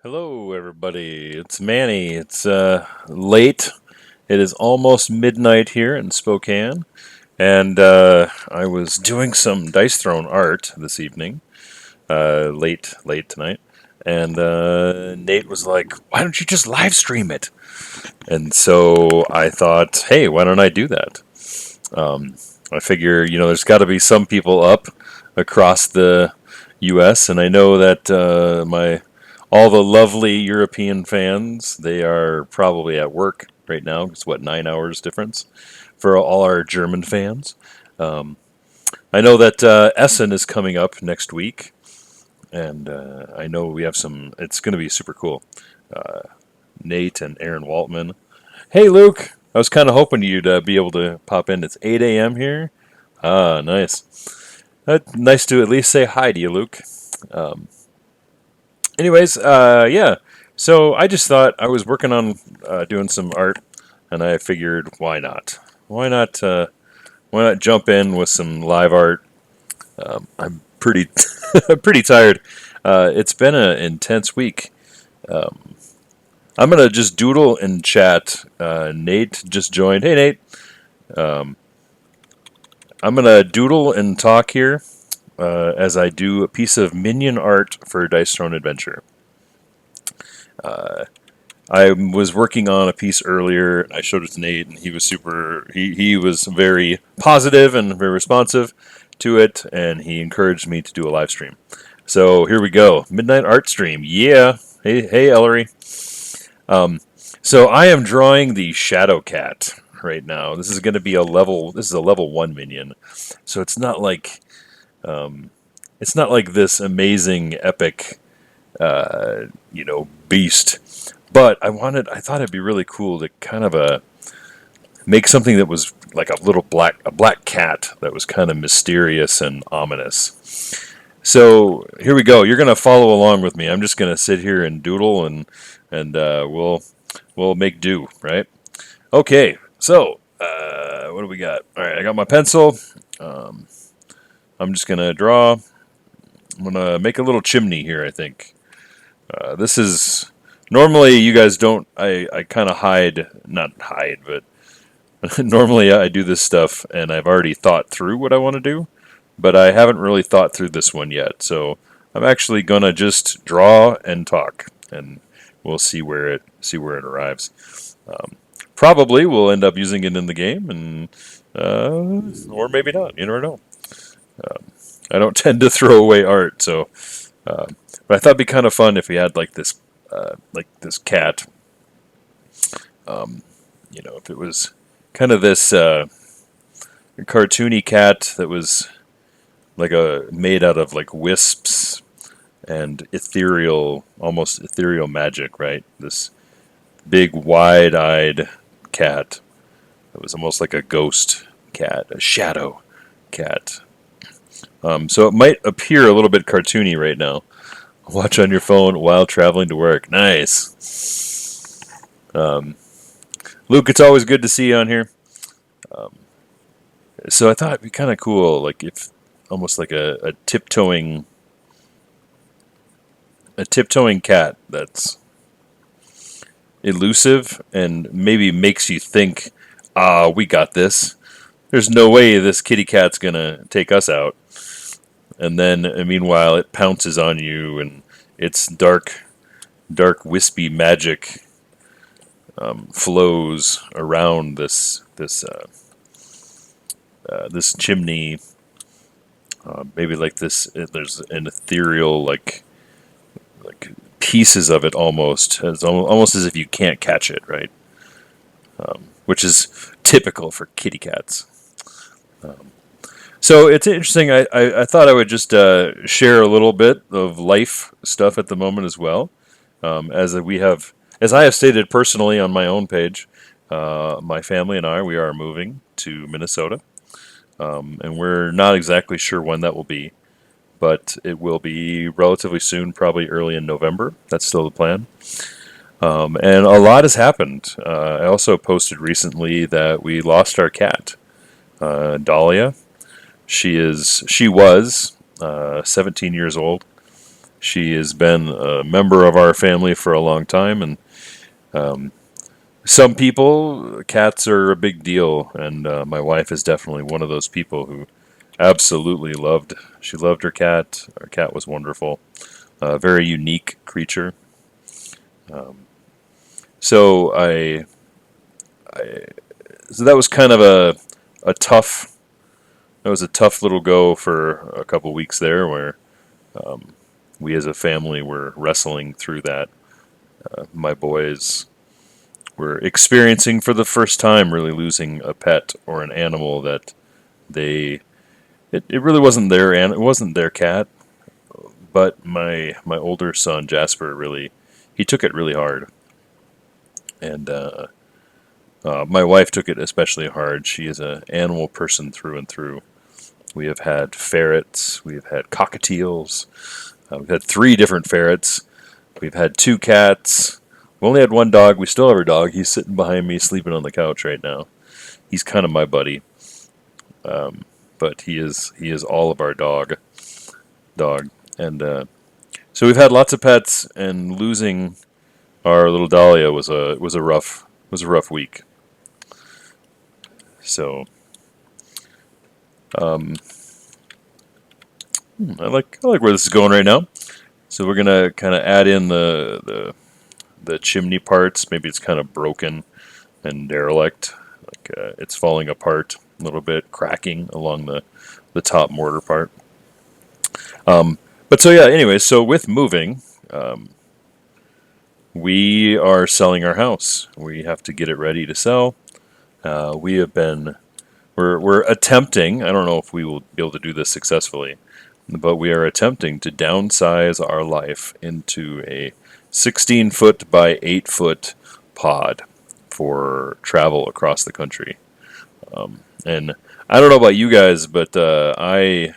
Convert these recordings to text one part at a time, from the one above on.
Hello, everybody. It's Manny. It's late. It is almost midnight here in Spokane, and I was doing some dice throne art this evening, late tonight. And Nate was like, "Why don't you just live stream it?" And so I thought, "Hey, why don't I do that?" Um, I figure, there's got to be some people up across the U.S., and I know that my all the lovely European fans, they are probably at work right now. It's what, 9 hours difference for all our German fans. Um, I know that Essen is coming up next week, and I know we have some. It's going to be super cool. Uh, Nate and Aaron Waltman. Hey, Luke. I was kind of hoping you'd be able to pop in. It's 8 a.m. here. Ah, nice. Nice to at least say hi to you, Luke. Um, yeah. So I just thought I was working on doing some art, and I figured, why not? Why not? Why not jump in with some live art? I'm pretty, pretty tired. It's been an intense week. Um, I'm gonna just doodle in chat. Nate just joined. Hey, Nate. Um, I'm gonna doodle and talk here as I do a piece of minion art for Dice Throne Adventure. Uh, I was working on a piece earlier. I showed it to Nate, and he was super. He was very positive and very responsive to it, and he encouraged me to do a live stream. So here we go, midnight art stream. Yeah. Hey, Ellery. Um, so I am drawing the Shadow Cat right now. This is going to be a level. This is a level 1 minion, so um, it's not like this amazing epic, beast. But I thought it'd be really cool to kind of make something that was like a black cat that was kind of mysterious and ominous. So here we go. You're gonna follow along with me. I'm just gonna sit here and doodle, and we'll make do, right? Okay. So what do we got? All right, I got my pencil. Um, I'm just gonna draw. I'm gonna make a little chimney here, I think. This is normally you guys don't. I kind of hide, not hide, but normally I do this stuff and I've already thought through what I want to do, but I haven't really thought through this one yet. So I'm actually gonna just draw and talk, and we'll see where it arrives. Probably we'll end up using it in the game, and or maybe not. You never know. Um, I don't tend to throw away art, so uh, but I thought it'd be kind of fun if we had like this cat. Um, if it was kind of this cartoony cat that was like a made out of like wisps and almost ethereal magic, right? This big, wide-eyed cat that was almost like a ghost cat, a shadow cat. So it might appear a little bit cartoony right now. Watch on your phone while traveling to work. Nice. Um, Luke, it's always good to see you on here. Um, so I thought it'd be kind of cool, like if almost like a tiptoeing cat that's elusive and maybe makes you think, ah, we got this. There's no way this kitty cat's gonna take us out. And then, meanwhile, it pounces on you, and its dark, wispy magic flows around this chimney. Maybe like this. There's an ethereal like pieces of it almost as if you can't catch it, right? Which is typical for kitty cats. Um, so it's interesting. I thought I would just share a little bit of life stuff at the moment as well, as I have stated personally on my own page. My family and we are moving to Minnesota, and we're not exactly sure when that will be, but it will be relatively soon, probably early in November. That's still the plan. And a lot has happened. I also posted recently that we lost our cat, Dahlia. She was 17 years old, She has been a member of our family for a long time, and some people, cats are a big deal, and my wife is definitely one of those people who absolutely loved. She loved her cat. Our cat was wonderful. A very unique creature. So I so that was kind of a tough. That was a tough little go for a couple weeks there, where we as a family were wrestling through that. My boys were experiencing for the first time really losing a pet or an animal that they it really wasn't their it wasn't their cat, but my older son Jasper really he took it really hard, and my wife took it especially hard. She is an animal person through and through. We have had ferrets, we have had cockatiels, we've had 3 different ferrets, we've had 2 cats. We only had 1 dog. We still have our dog. He's sitting behind me, sleeping on the couch right now. He's kind of my buddy, but he is all of our dog. And so we've had lots of pets, and losing our little Dahlia was a rough week. So I like where this is going right now. So we're gonna kind of add in the chimney parts. Maybe it's kind of broken and derelict, like it's falling apart a little bit, cracking along the top mortar part. But so yeah, anyway, so with moving, we are selling our house. We have to get it ready to sell. We have been we're attempting. I don't know if we will be able to do this successfully, but we are attempting to downsize our life into a 16-foot by 8-foot pod for travel across the country. And I don't know about you guys, but I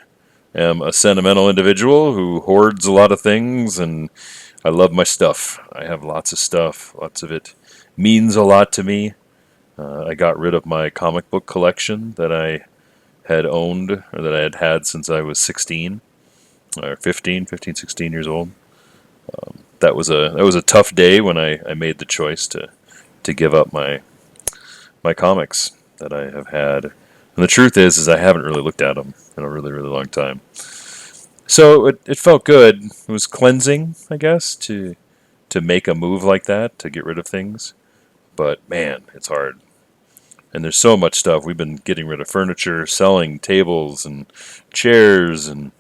am a sentimental individual who hoards a lot of things, and I love my stuff. I have lots of stuff. Lots of it means a lot to me. I got rid of my comic book collection that I had owned, or that I had had since I was 16 or 15, 16 years old. That was a tough day when I made the choice to give up my comics that I have had. And the truth is I haven't really looked at them in a really, really long time. So it felt good. It was cleansing, I guess, to make a move like that, to get rid of things. But man, it's hard. And there's so much stuff. We've been getting rid of furniture, selling tables and chairs, and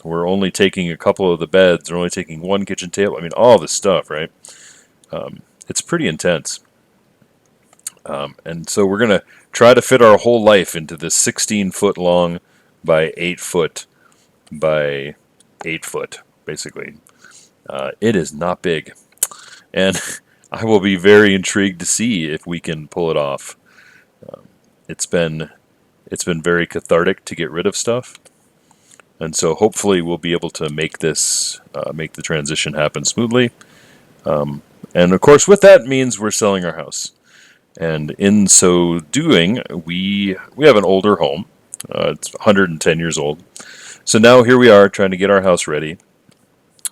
we're only taking a couple of the beds. We're only taking 1 kitchen table. I mean, all this stuff, right? It's pretty intense. And so we're going to try to fit our whole life into this 16-foot long by 8-foot by 8 foot, basically. It is not big. And I will be very intrigued to see if we can pull it off. It's been very cathartic to get rid of stuff. And so hopefully we'll be able to make the transition happen smoothly. And of course, with that means we're selling our house. And in so doing, we have an older home. It's 110 years old. So now here we are trying to get our house ready.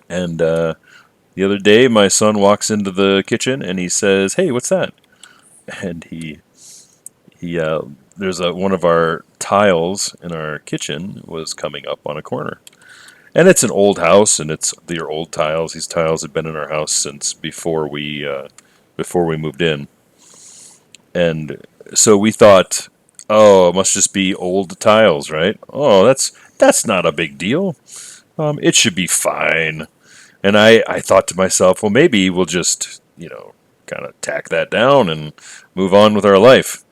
And the other day, my son walks into the kitchen and he says, "Hey, what's that?" And he there's one of our tiles in our kitchen was coming up on a corner. And it's an old house, and they're old tiles. These tiles have been in our house since before we moved in. And so we thought, oh, it must just be old tiles, right? Oh, that's not a big deal. It should be fine. And I thought to myself, well, maybe we'll just, kind of tack that down and move on with our life.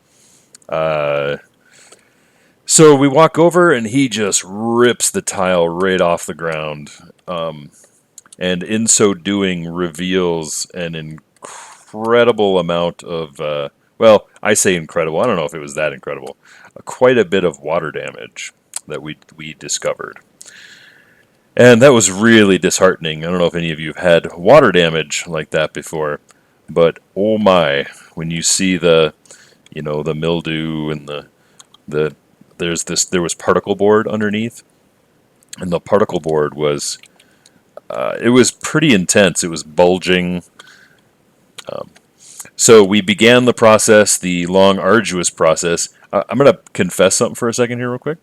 So we walk over, and he just rips the tile right off the ground. And in so doing, reveals an incredible amount of, well, I say incredible. I don't know if it was that incredible. Quite a bit of water damage that we discovered. And that was really disheartening. I don't know if any of you have had water damage like that before, but oh my, when you see the mildew and there was particle board underneath, and the particle board was it was pretty intense. It was bulging. So we began the process, the long, arduous process. I'm going to confess something for a second here, real quick.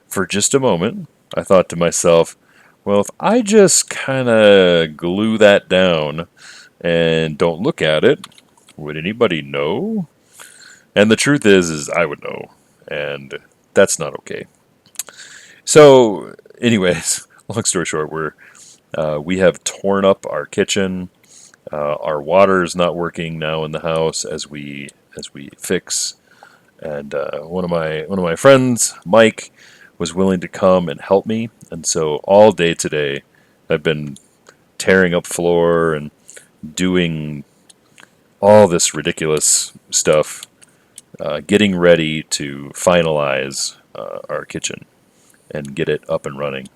For just a moment, I thought to myself, well, if I just kind of glue that down and don't look at it, would anybody know? And the truth is I would know, and that's not okay. So, anyways, long story short, we have torn up our kitchen. Our water is not working now in the house as we fix. And one of my friends, Mike, was willing to come and help me. And so all day today, I've been tearing up floor and doing all this ridiculous stuff, getting ready to finalize our kitchen and get it up and running.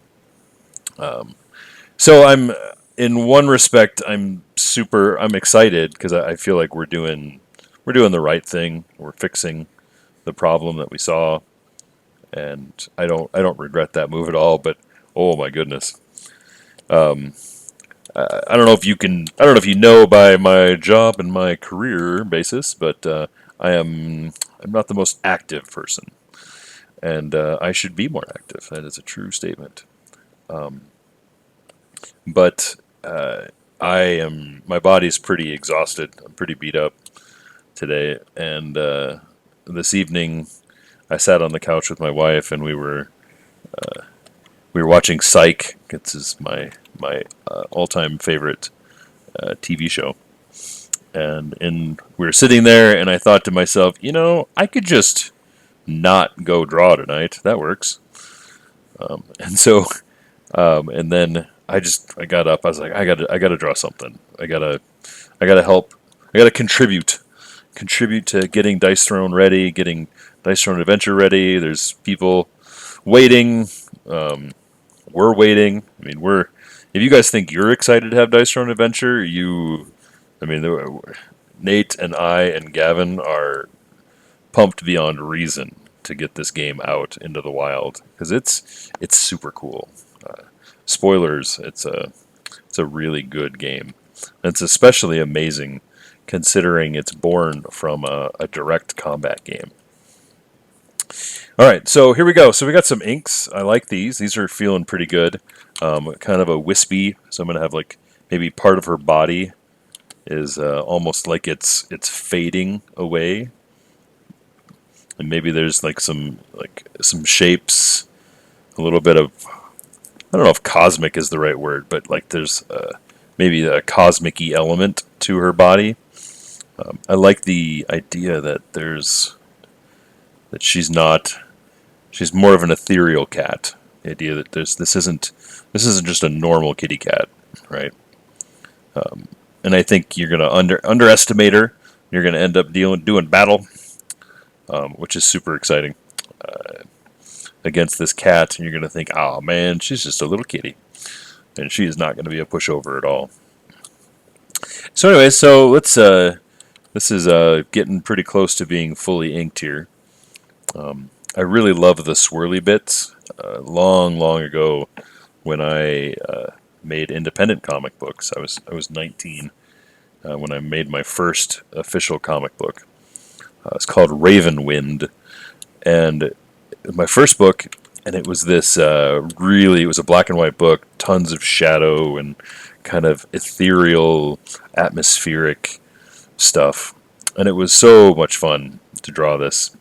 So in one respect, I'm excited because I feel like we're doing the right thing. We're fixing the problem that we saw, and I don't regret that move at all. But oh my goodness, I don't know if I don't know if you know by my job and my career basis, but I'm not the most active person, and I should be more active. That is a true statement. But my body's pretty exhausted. I'm pretty beat up today, and this evening I sat on the couch with my wife, and we were watching Psych. It's my all-time favorite TV show, and we were sitting there, and I thought to myself, I could just not go draw tonight. That works. And so, and then I got up. I was like, I gotta draw something. I gotta help. I gotta contribute to getting Dice Throne ready, getting Dice Throne Adventure ready. There's people waiting. We're waiting. I mean, if you guys think you're excited to have Dice Throne Adventure, Nate and I and Gavin are pumped beyond reason to get this game out into the wild because it's super cool. Spoilers, it's a really good game. And it's especially amazing considering it's born from a direct combat game. All right, so here we go. So we got some inks. I like these. These are feeling pretty good. Kind of a wispy. So I'm gonna have like maybe part of her body is almost like it's fading away, and maybe there's like some shapes, a little bit of, I don't know if cosmic is the right word, but like there's maybe a cosmic-y element to her body. I like the idea that she's more of an ethereal cat. The idea that this isn't just a normal kitty cat, right? And I think you're gonna underestimate her. You're gonna end up doing battle, which is super exciting against this cat, and you're gonna think, oh man, she's just a little kitty, and she is not gonna be a pushover at all. So anyway, let's. This is getting pretty close to being fully inked here. I really love the swirly bits. Long ago, when I made independent comic books, I was 19 when I made my first official comic book. It's called Ravenwind, and my first book, and it was this it was a black and white book, tons of shadow and kind of ethereal, atmospheric stuff, and it was so much fun to draw this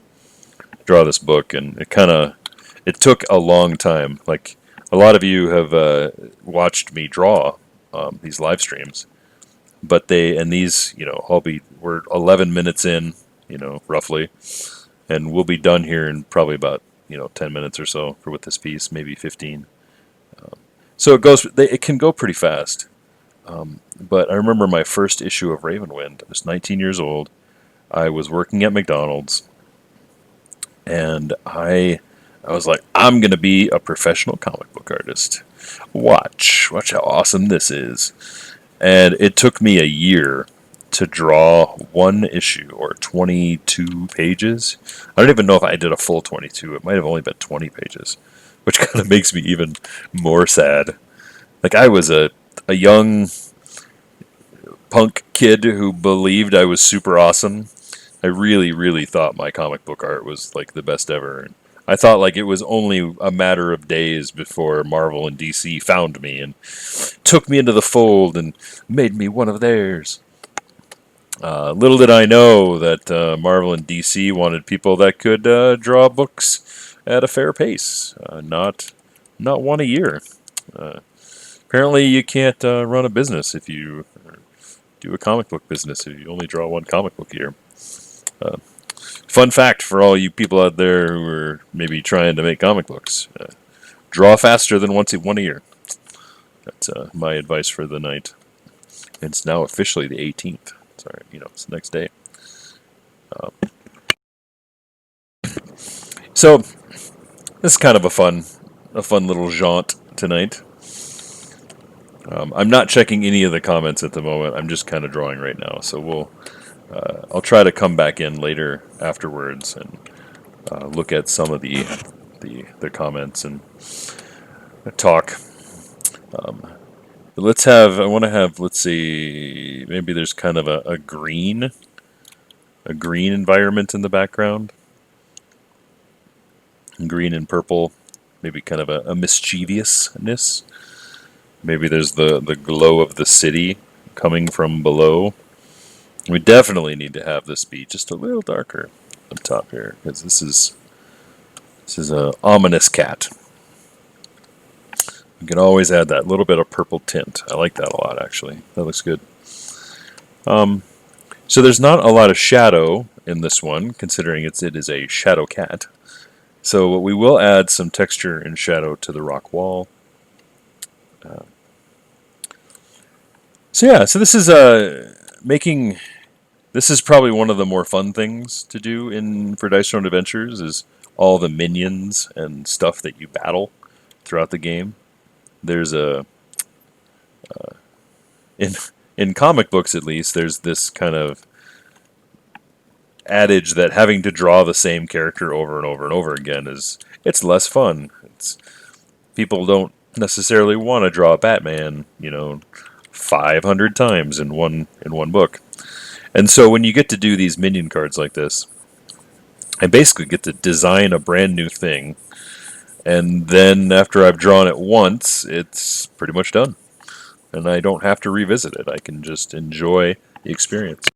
book, and it took a long time. Like a lot of you have watched me draw these live streams, but we're 11 minutes in, roughly, and we'll be done here in probably about 10 minutes or so with this piece, maybe 15. So it can go pretty fast. But I remember my first issue of Ravenwind. I was 19 years old. I was working at McDonald's, and I was like, I'm going to be a professional comic book artist. Watch how awesome this is. And it took me a year to draw one issue, or 22 pages. I don't even know if I did a full 22. It might have only been 20 pages, which kind of makes me even more sad. Like I was a young punk kid who believed I was super awesome. I really, really thought my comic book art was like the best ever. I thought like it was only a matter of days before Marvel and DC found me and took me into the fold and made me one of theirs. Little did I know that Marvel and DC wanted people that could draw books at a fair pace, not one a year. Uh, Apparently, you can't run a business if you do a comic book business if you only draw one comic book a year. Uh, Fun fact for all you people out there who are maybe trying to make comic books: draw faster than one a year. That's my advice for the night. It's now officially the 18th. Sorry, it's the next day. Um, so this is kind of a fun little jaunt tonight. I'm not checking any of the comments at the moment. I'm just kind of drawing right now. So I'll try to come back in later afterwards and look at some of the comments and talk. Um, I want to have, let's see, maybe there's kind of a green environment in the background, green and purple, maybe kind of a mischievousness. Maybe there's the glow of the city coming from below. We definitely need to have this be just a little darker up top here, because this is a ominous cat. You can always add that little bit of purple tint. I like that a lot, actually. That looks good. So there's not a lot of shadow in this one, considering it is a shadow cat. So we will add some texture and shadow to the rock wall. So this is making. This is probably one of the more fun things to do for Dice Throne Adventures is all the minions and stuff that you battle throughout the game. There's in in comic books at least, there's this kind of adage that having to draw the same character over and over and over again it's less fun. People don't necessarily want to draw Batman, 500 times in one book. And so when you get to do these minion cards like this, I basically get to design a brand new thing, and then after I've drawn it once, it's pretty much done. And I don't have to revisit it. I can just enjoy the experience.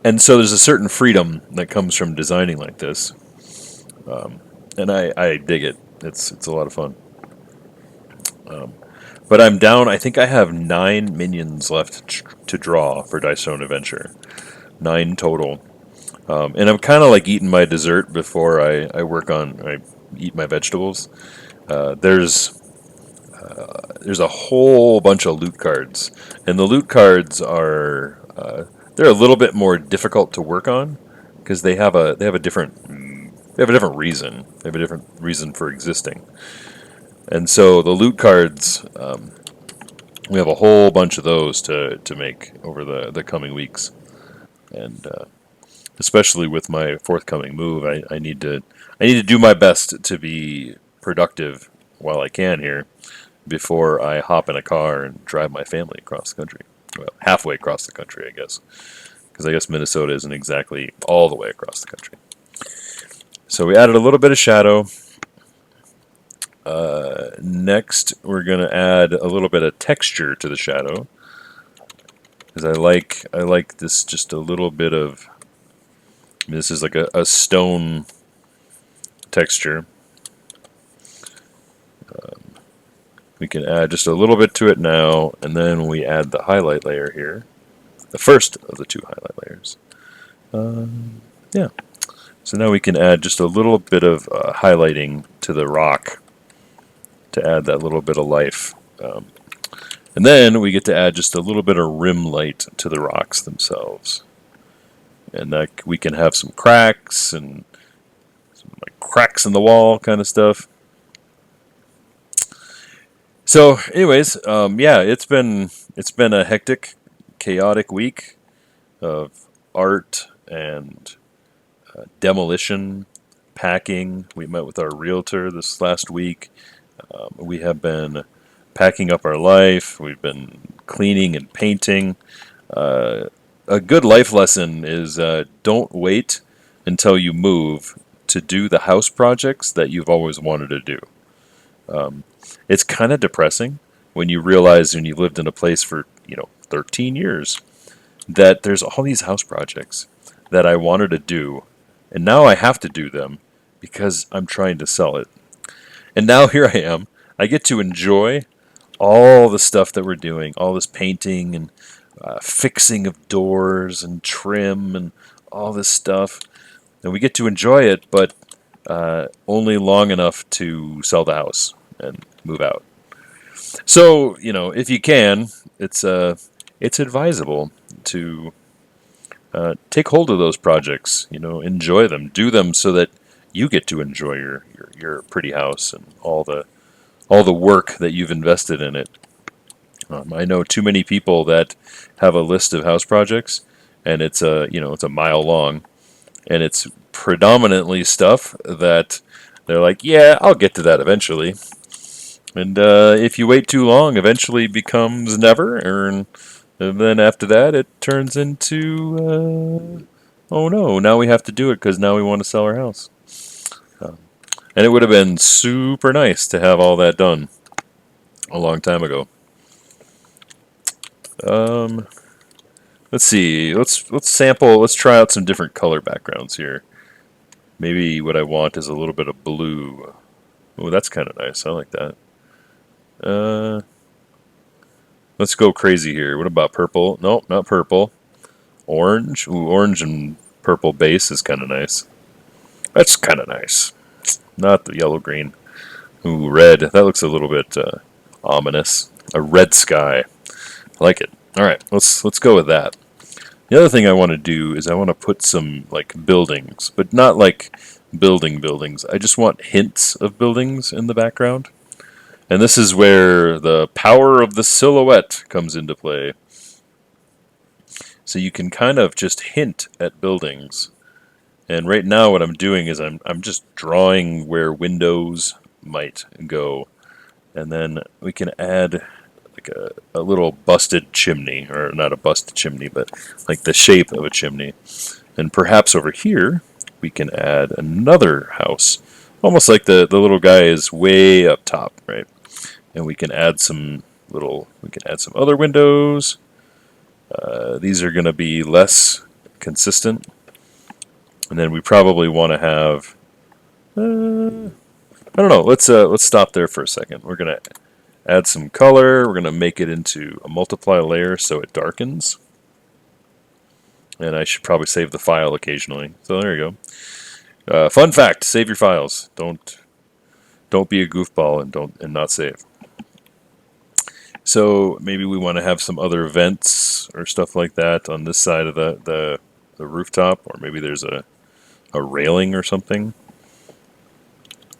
And so there's a certain freedom that comes from designing like this. And I dig it. It's a lot of fun. But I'm down. I think I have 9 minions left to draw for Dice Throne Adventure. 9 total. And I'm kind of like eating my dessert before I eat my vegetables. There's a whole bunch of loot cards, and the loot cards are they're a little bit more difficult to work on because they have a different reason. They have a different reason for existing. And so the loot cards, we have a whole bunch of those to make over the coming weeks, and especially with my forthcoming move, I need to do my best to be productive while I can here before I hop in a car and drive my family across the country. Well, halfway across the country, I guess, because I guess Minnesota isn't exactly all the way across the country. So we added a little bit of shadow. Next, we're going to add a little bit of texture to the shadow, because I like this just a little bit of. This is like a stone texture. We can add just a little bit to it now, and then we add the highlight layer here, the first of the 2 highlight layers. Yeah. So now we can add just a little bit of highlighting to the rock to add that little bit of life. And then we get to add just a little bit of rim light to the rocks themselves. And that we can have some cracks and some like cracks in the wall kind of stuff. So, anyways, it's been a hectic, chaotic week of art and demolition, packing. We met with our realtor this last week. We have been packing up our life. We've been cleaning and painting. A good life lesson is don't wait until you move to do the house projects that you've always wanted to do. It's kind of depressing when you realize when you lived in a place for 13 years that there's all these house projects that I wanted to do, and now I have to do them because I'm trying to sell it. And now here I am. I get to enjoy all the stuff that we're doing, all this painting and fixing of doors and trim and all this stuff. And we get to enjoy it, but only long enough to sell the house and move out. So, if you can, it's advisable to take hold of those projects. Enjoy them, do them so that you get to enjoy your pretty house and all the work that you've invested in it. I know too many people that have a list of house projects, and it's a mile long, and it's predominantly stuff that they're like, yeah, I'll get to that eventually. And if you wait too long, eventually becomes never, and then after that, it turns into, oh no, now we have to do it because now we want to sell our house. And it would have been super nice to have all that done a long time ago. Let's see. Let's sample. Let's try out some different color backgrounds here. Maybe what I want is a little bit of blue. Oh, that's kind of nice. I like that. Let's go crazy here. What about purple? No, not purple. Orange. Ooh, orange and purple base is kind of nice. That's kind of nice. Not the yellow green. Ooh, red. That looks a little bit ominous. A red sky. I like it. All right, let's go with that. The other thing I want to do is I want to put some like buildings, but not like buildings. I just want hints of buildings in the background. And this is where the power of the silhouette comes into play. So you can kind of just hint at buildings. And right now what I'm doing is I'm just drawing where windows might go. And then we can add like a little busted chimney, or not a busted chimney, but like the shape of a chimney. And perhaps over here we can add another house, almost like the little guy is way up top, right? And we can add some other windows. These are going to be less consistent. And then we probably want to have, I don't know, let's stop there for a second. We're going to add some color. We're going to make it into a multiply layer so it darkens. And I should probably save the file occasionally. So there you go. Fun fact, save your files. Don't be a goofball and not save. So maybe we want to have some other vents or stuff like that on this side of the rooftop, or maybe there's a railing or something.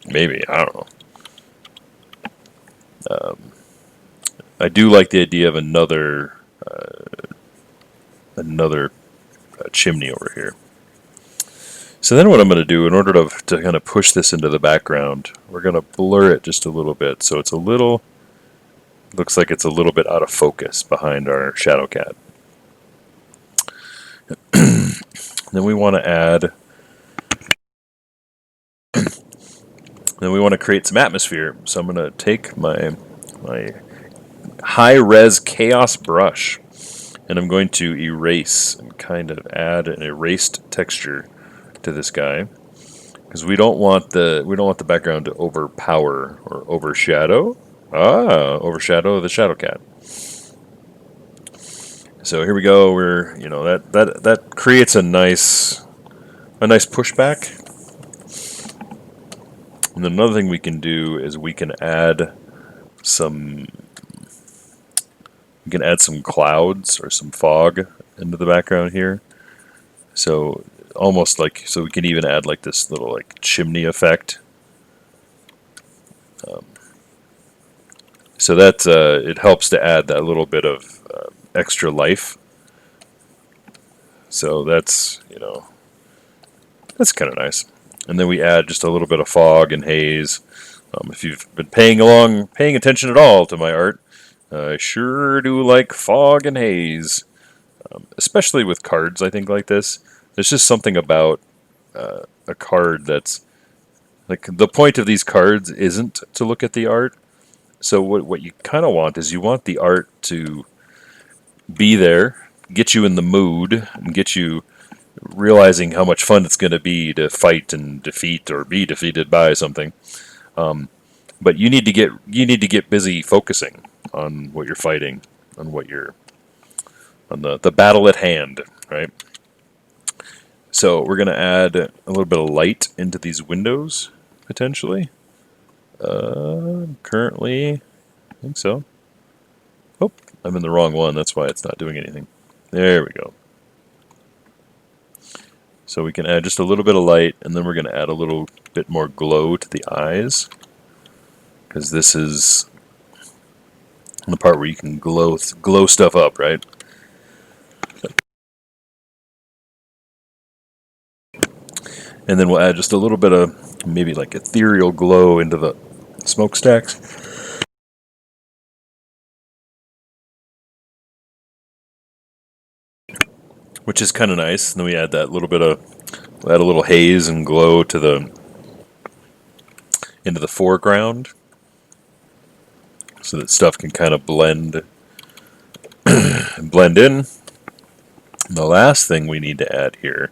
Maybe, I don't know. I do like the idea of another chimney over here. So then what I'm going to do in order to kind of push this into the background, we're going to blur it just a little bit so it's looks like it's a little bit out of focus behind our shadow cat. Then we want to create some atmosphere. So I'm going to take my high-res chaos brush, and I'm going to erase and kind of add an erased texture to this guy, because we don't want the background to overpower or overshadow the shadow cat. So here we go. We're that creates a nice pushback. And then another thing we can do is we can add some clouds or some fog into the background here. So almost like, so we can even add like this little like chimney effect. So that it helps to add that little bit of extra life. So that's kind of nice. And then we add just a little bit of fog and haze If you've been paying attention at all to my art, I sure do like fog and haze, especially with cards. I think like this, there's just something about a card that's like the point of these cards isn't to look at the art. So what you kind of want is you want the art to be there, get you in the mood, and get you realizing how much fun it's going to be to fight and defeat or be defeated by something. But you need to get busy focusing on what you're fighting, on what you're on the battle at hand, right? So we're going to add a little bit of light into these windows potentially. Currently, I think so. Oh, I'm in the wrong one. That's why it's not doing anything. There we go. So we can add just a little bit of light, and then we're going to add a little bit more glow to the eyes, because this is the part where you can glow stuff up, right? And then we'll add just a little bit of maybe like ethereal glow into the smokestacks. Which is kind of nice. And then we add that little bit of, we'll add a little haze and glow to into the foreground, so that stuff can kind of blend in. And the last thing we need to add here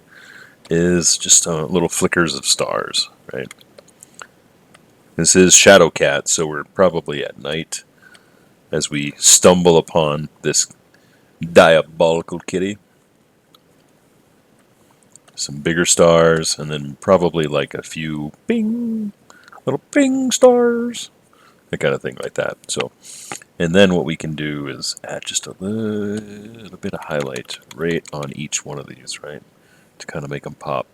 is just little flickers of stars, right? This is Shadowcat, so we're probably at night as we stumble upon this diabolical kitty. Some bigger stars, and then probably like a few bing, little bing stars, that kind of thing like that. So, and then what we can do is add just a little bit of highlight right on each one of these, right, to kind of make them pop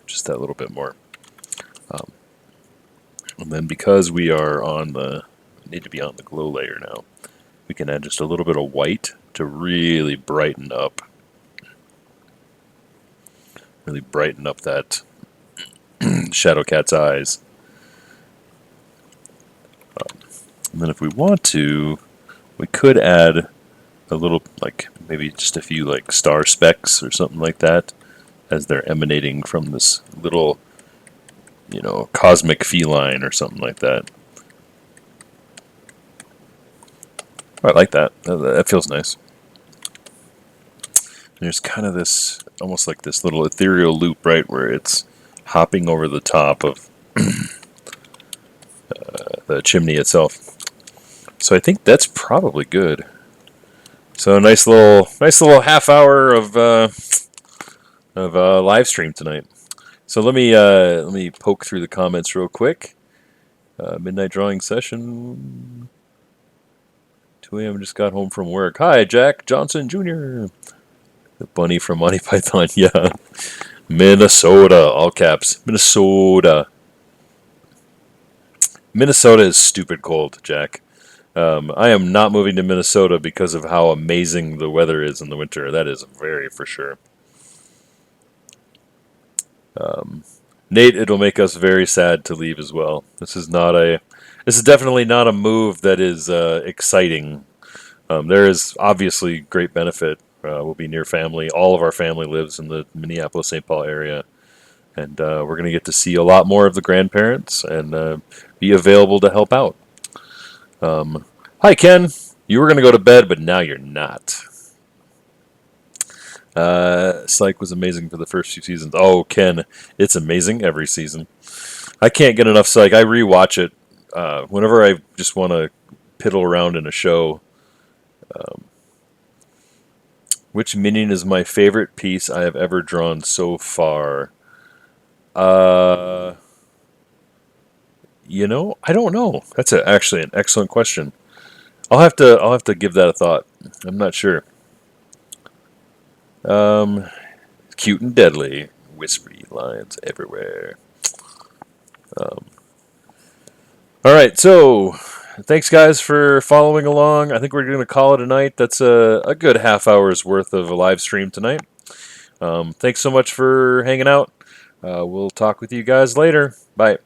just that little bit more. And then because we are need to be on the glow layer now, we can add just a little bit of white to really brighten up that Shadowcat's eyes. And then if we want to, we could add a little, like maybe just a few like star specks or something like that, as they're emanating from this little, cosmic feline or something like that. I like that. That feels nice. There's kind of this, almost like this little ethereal loop, right, where it's hopping over the top of the chimney itself. So I think that's probably good. So a nice little half hour of live stream tonight. So let me poke through the comments real quick. Midnight drawing session. 2 a.m. just got home from work. Hi, Jack Johnson Jr. The bunny from Monty Python. Yeah. Minnesota, all caps. Minnesota. Minnesota is stupid cold, Jack. I am not moving to Minnesota because of how amazing the weather is in the winter. That is very for sure. Nate, it'll make us very sad to leave as well. This is definitely not a move that is exciting. There is obviously great benefit. We'll be near family. All of our family lives in the Minneapolis-St. Paul area. And we're going to get to see a lot more of the grandparents and be available to help out. Hi, Ken. You were going to go to bed, but now you're not. Psych was amazing for the first few seasons. Oh, Ken, it's amazing every season. I can't get enough Psych. I rewatch it whenever I just want to piddle around in a show. Which minion is my favorite piece I have ever drawn so far? I don't know. That's actually an excellent question. I'll have to give that a thought. I'm not sure. Cute and deadly, whispery lines everywhere. All right, so thanks guys for following along. I think we're going to call it a night. That's a good half hour's worth of a live stream tonight. Thanks so much for hanging out. We'll talk with you guys later. Bye.